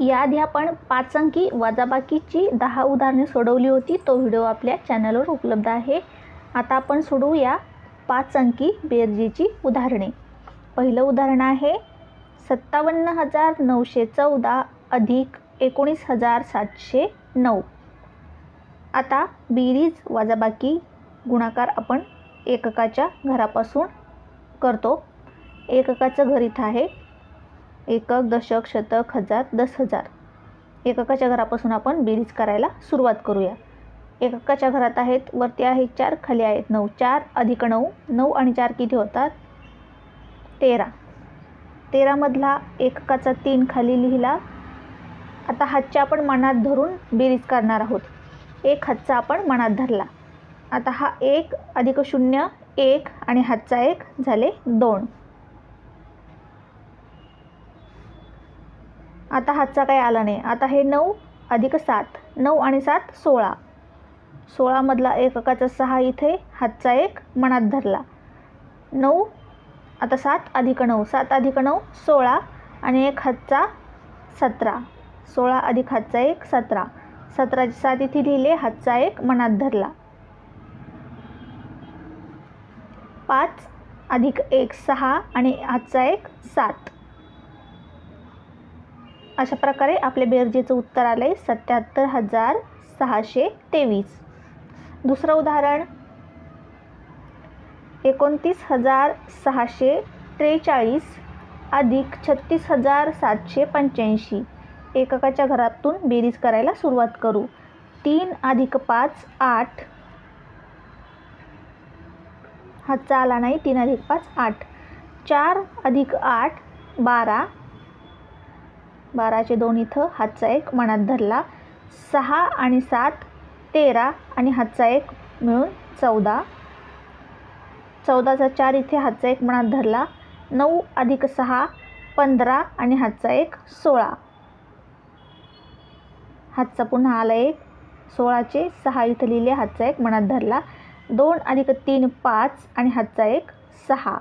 याआधी आपण 5 अंकी वजाबाकीची 10 उदाहरणे सोडवली होती। तो व्हिडिओ आपल्या चॅनलवर उपलब्ध आहे। आता आपण सोडवूया 5 अंकी बेरजेची उदाहरणे। पहिलं उदाहरण आहे 57,914 अधिक 19,709। आता बेरीज वजाबाकी गुणाकार आपण एककाच्या घरापासून करतो। एककाचं घर इथं आहे। एकक, दशक, शतक, हजार, 10,000। एककाच्या घरापासून आपण बेरीज करायला सुरुवात करूया। एककाच्या घरात आहेत, वरती आहे 4, खाली आहेत 9। 4 अधिक 9, 9 आणि 4 किती होतात? 13। 13 मधला एककाचा 3 खाली लिहिला। आता हातच्या आपण मनात धरून बेरीज करणार आहोत। एक हातचा आपण मनात धरला। आता हा 1 अधिक 0 1 आणि हातचा 1 झाले 2। आता हातचा काही आला नाही। आता हे 9 अधिक 7, 9 आणि 7 16। 16 मधला एककाचा 6 इथे, हातचा 1 मनात धरला। 9 आता 7 अधिक 9, 7 अधिक 9 16 आणि एक हातचा 17। 16 अधिक हातचा 1 17। 17चे 7 इथे लिहिले, हातचा 1 मनात धरला। 5 अधिक 1 6 आणि हातचा 1 7। अशा प्रकारे आपल्या बेरजेचं उत्तर आले 77,623। दुसरं उदाहरण 29,643 अधिक 36,785। एककाच्या घरातून बेरीज करायला सुरुवात करू। 3 अधिक 5 8, हातचा आला नाही। 3 अधिक 5 8। 4 अधिक 8 12, 12चे 2 इथं, हातचा 1 मनात धरला। 6 आणि 7 13 आणि हातचा 1 मिळून 14। 14चा 4 इथे, हातचा 1 मनात धरला। 9 अधिक 6 15 आणि हातचा 1 16। हातचा पुन्हा आला 1। 16चे 6 इथं लिहिले, हातचा 1 मनात धरला। 2 अधिक 3 5 आणि हातचा 1 6।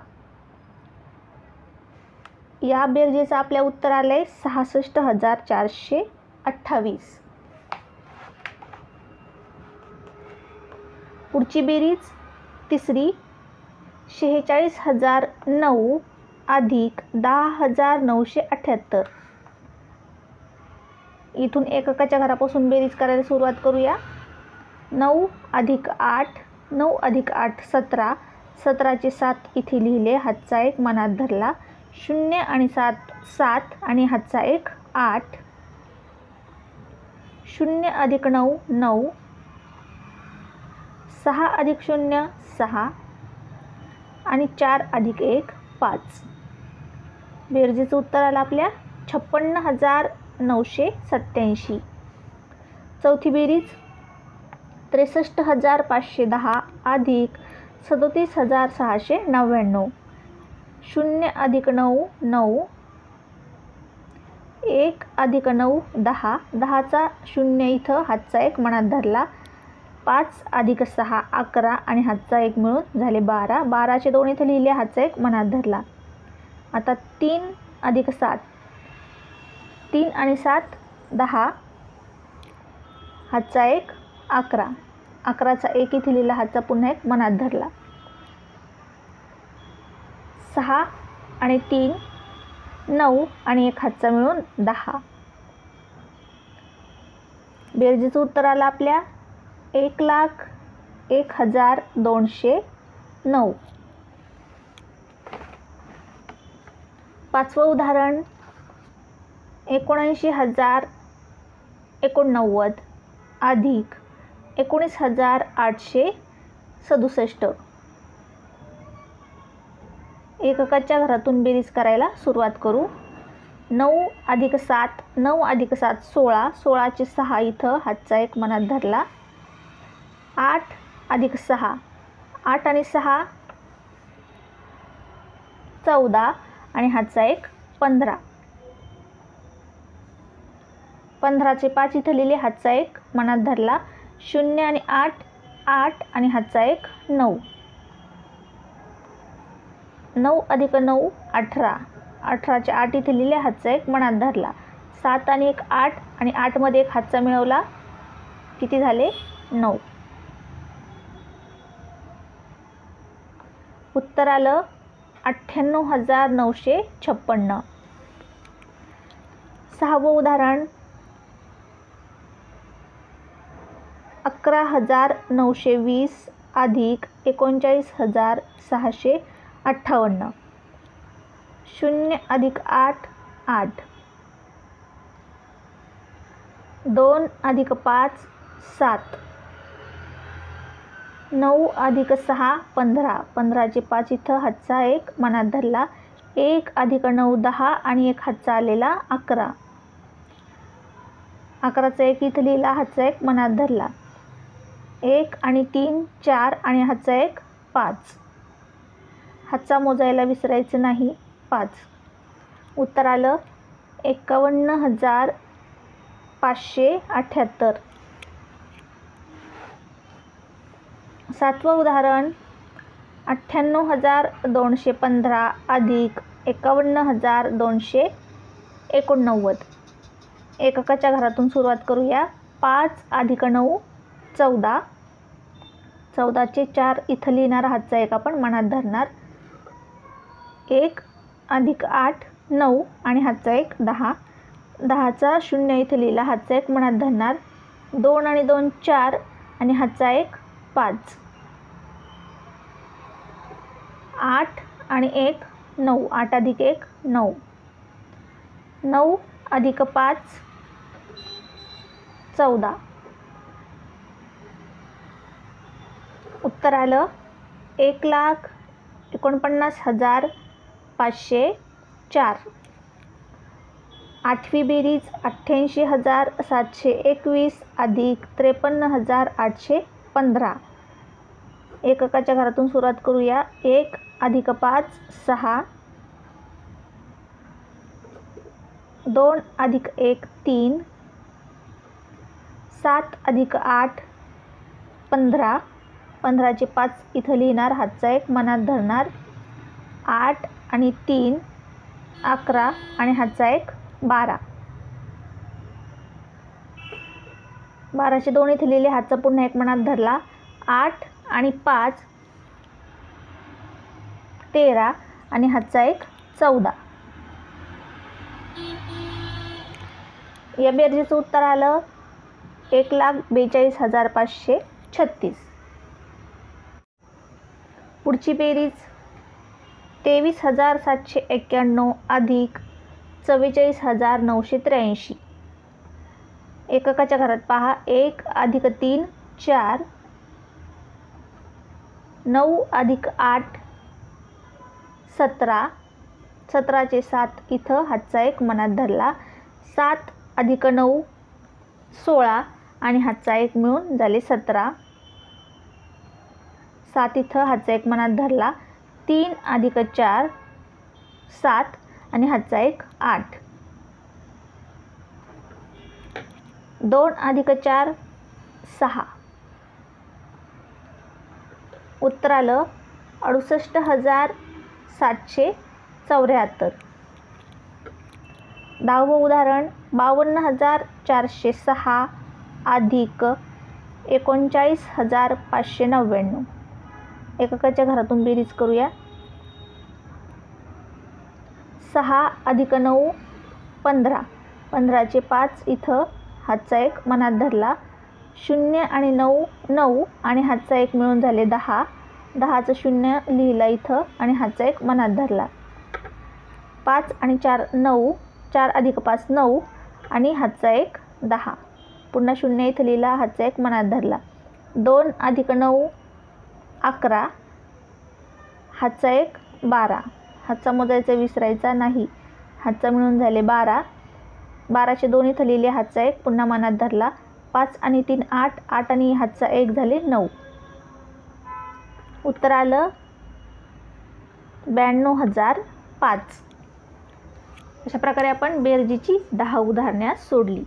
या बेरजेचं आपल्या उत्तर आले 66,428। पुढची बेरीज तिसरी 46,009 अधिक 10,978। इथून एककाच्या घरापासून बेरीज करायला सुरुवात करूया। 9 अधिक 8, 9 अधिक 8 17। 17चे 7 इथे लिहिले, हातचा 1 मनात धरला। 0 आणि 7 7 आणि हातचा 1 8। 0 अधिक 9 9। 6 अधिक 0 6 आणि 4 अधिक 1 5। बेरजेचं उत्तर आलं आपल्या 56,987। चौथी बेरीज 63,510 अधिक 37,699। 0 अधिक 9 9। 1 अधिक 9 10, 10चा 0 इथं, हातचा 1 मनात धरला। 5 अधिक 6 11 आणि हातचा 1 मिळून झाले 12। 12चे 2 इथं लिहिले, हातचा 1 मनात धरला। आता 3 अधिक 7, 3 आणि 7 10, हातचा 1 11। 11चा 1 इथे लिहिला, हातचा पुन्हा 1 मनात धरला। 6 आणि 3 9 आणि एक हातचा मिळून 10। बेरजेचं उत्तर आलं आपल्या 1,01,209। पाचवं उदाहरण 79,089 अधिक 19,867। एककाच्या घरातून बेरीज करायला सुरुवात करू। 9 अधिक 7, 9 अधिक 7 16। 16चे 6 इथं, हातचा 1 मनात धरला। 8 अधिक 6, 8 आणि 6 14 आणि हातचा 1 15। 15चे 5 इथं लिहिले, हातचा 1 मनात धरला। 0 आणि 8 8 आणि हातचा 1 9। 9 अधिक 9 18। 18चे 8 इथे लिहिले, हातचा 1 मनात धरला। 7 आणि 1 8 आणि 8 मध्ये एक हातचा मिळवला, किती झाले? 9. उत्तर आलं 98,956. 6वं उदाहरण 11,920 अधिक 39,658. 0 अधिक 8 8. 2 अधिक 5 7. 9 अधिक 6 15. 15चे 5 इथं हातचा 1 मनात धरला. 1 अधिक 9 10 आणि 1 हातचा आलेला 11. 11चा 1 इथं लिहिला, हातचा 1 मनात धरला. 1 आणि 3 4 आणि हातचा 1 5. हातचा मोजायला विसरायचं नाही, 5. उत्तर आलं 51,578. 7वं उदाहरण 98,215 अधिक 51,289. एककाच्या घरातून सुरुवात करूया. 5 अधिक 9 14. 14चे 4 इथं लिहिणार, हातचा 1 आपण मनात धरणार. 1 अधिक 8 9 आणि हातचा 1 10. 10चा 0 इथं लिहिला, हातचा 1 मनात धरणार. 2 आणि 2 4 आणि हातचा 1 5. 8 आणि 1 9. 8 अधिक 1 9. 9 अधिक 5 14. उत्तर आलं 1,49,504. 8वी बेरीज 88,721 अधिक 53,815. एककाच्या घरातून सुरुवात करूया. 1 अधिक 5 6. 2 अधिक 1 3. 7 अधिक 8 15. 15चे 5 इथं लिहिणार, हातचा 1 मनात धरणार. 8 आणि 3 11 आणि हातचा 1 12. 12चे 2 इथं लिहिले, हातचा पुन्हा 1 मनात धरला. 8 आणि 5 13 आणि हातचा 1 14. या बेरजेचं उत्तर आलं 1,42,536. पुढची बेरीज 23,791 अधिक 44,983. एककाच्या घरात पहा. 1 अधिक 3 4. 9 अधिक 8 17. 17चे 7 इथं हातचा 1 मनात धरला. 7 अधिक 9 16 आणि हातचा 1 मिळून झाले 17. 7 इथं हातचा 1 मनात धरला. 3 अधिक 4 7 आणि हातचा 1 8. 2 अधिक 4 6. उत्तर आलं 68,774. 10वं उदाहरण 52,406 अधिक 39,599. एककाच्या घरातून बेरीज करूया. 6 अधिक 9 15. 15चे 5 इथं हातचा 1 मनात धरला. 0 आणि 9 9 आणि हातचा 1 मिळून झाले 10. 10चं 0 लिहिला इथं आणि हातचा 1 मनात धरला. 5 आणि 4 9. 4 अधिक 5 9 आणि हातचा 1 10. पुन्हा 0 इथं लिहिला, हातचा 1 मनात धरला. 2 अधिक 9 11. हातचा 1 12. हातचा मोजायचा विसरायचा नाही, हातचा मिळून झाले 12. 12चे 2 इथं लिहिले, हातचा 1 पुन्हा मनात धरला. 5 आणि 3 8. 8 आणि हातचा 1 झाले 9. उत्तर आलं 92,005. अशा प्रकारे आपण बेरजेची 10 उदाहरणे सोडली.